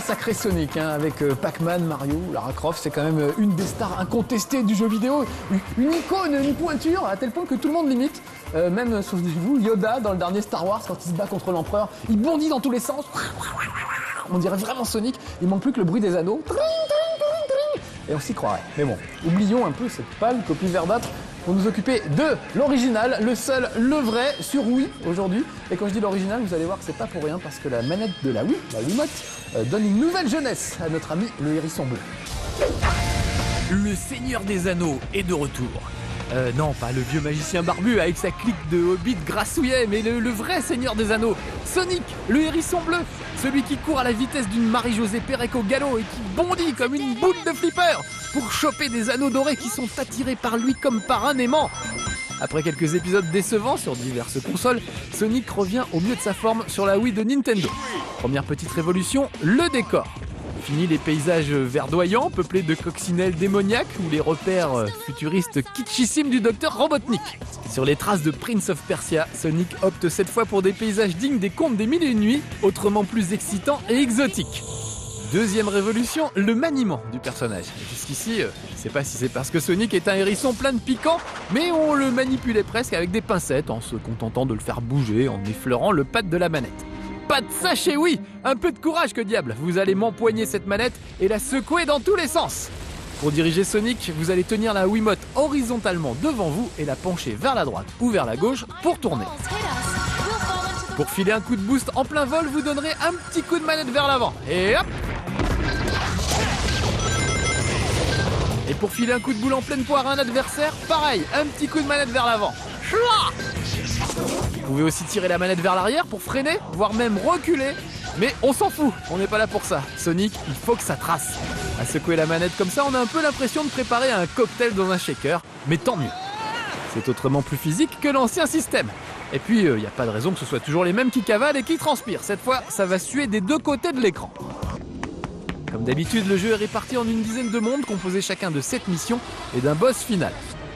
sacré Sonic, hein, avec Pac-Man, Mario, Lara Croft, c'est quand même une des stars incontestées du jeu vidéo, une icône, une pointure, à tel point que tout le monde l'imite. Même, souvenez-vous, Yoda, dans le dernier Star Wars, quand il se bat contre l'Empereur, il bondit dans tous les sens. On dirait vraiment Sonic, il manque plus que le bruit des anneaux. Et on s'y croirait. Mais bon, oublions un peu cette pâle copie verdâtre pour nous occuper de l'original, le seul, le vrai, sur Wii aujourd'hui. Et quand je dis l'original, vous allez voir que c'est pas pour rien, parce que la manette de la Wii, la Wiimote, donne une nouvelle jeunesse à notre ami le hérisson bleu. Le Seigneur des Anneaux est de retour. Non, pas le vieux magicien barbu avec sa clique de hobbits grassouillets, mais le vrai Seigneur des Anneaux, Sonic, le hérisson bleu, celui qui court à la vitesse d'une Marie-Josée Pérec au galop et qui bondit comme une boule de flipper pour choper des anneaux dorés qui sont attirés par lui comme par un aimant. Après quelques épisodes décevants sur diverses consoles, Sonic revient au mieux de sa forme sur la Wii de Nintendo. Première petite révolution, le décor. Fini les paysages verdoyants, peuplés de coccinelles démoniaques ou les repères futuristes kitschissimes du docteur Robotnik. Sur les traces de Prince of Persia, Sonic opte cette fois pour des paysages dignes des contes des Mille et une nuits, autrement plus excitants et exotiques. Deuxième révolution, le maniement du personnage. Jusqu'ici, je sais pas si c'est parce que Sonic est un hérisson plein de piquants, mais on le manipulait presque avec des pincettes en se contentant de le faire bouger en effleurant le pad de la manette. Pas de ça chez oui, un peu de courage que diable, vous allez m'empoigner cette manette et la secouer dans tous les sens. Pour diriger Sonic, vous allez tenir la Wiimote horizontalement devant vous et la pencher vers la droite ou vers la gauche pour tourner. Pour filer un coup de boost en plein vol, vous donnerez un petit coup de manette vers l'avant et hop. Et pour filer un coup de boule en pleine poire à un adversaire, pareil, un petit coup de manette vers l'avant. Vous pouvez aussi tirer la manette vers l'arrière pour freiner, voire même reculer. Mais on s'en fout, on n'est pas là pour ça. Sonic, il faut que ça trace. À secouer la manette comme ça, on a un peu l'impression de préparer un cocktail dans un shaker. Mais tant mieux. C'est autrement plus physique que l'ancien système. Et puis, il n'y a pas de raison que ce soit toujours les mêmes qui cavalent et qui transpirent. Cette fois, ça va suer des deux côtés de l'écran. Comme d'habitude, le jeu est réparti en une dizaine de mondes composés chacun de 7 missions et d'un boss final.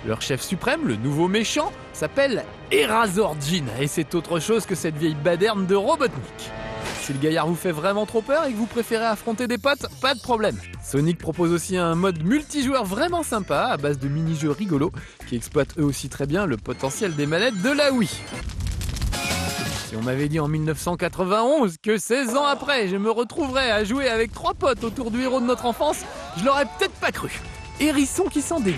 Leur chef suprême, le nouveau méchant, s'appelle Erazor Djinn et c'est autre chose que cette vieille baderne de Robotnik. Si le gaillard vous fait vraiment trop peur et que vous préférez affronter des potes, pas de problème. Sonic propose aussi un mode multijoueur vraiment sympa à base de mini-jeux rigolos qui exploitent eux aussi très bien le potentiel des manettes de la Wii. Si on m'avait dit en 1991 que 16 ans après, je me retrouverais à jouer avec 3 potes autour du héros de notre enfance, je l'aurais peut-être pas cru. Hérisson qui s'en délie.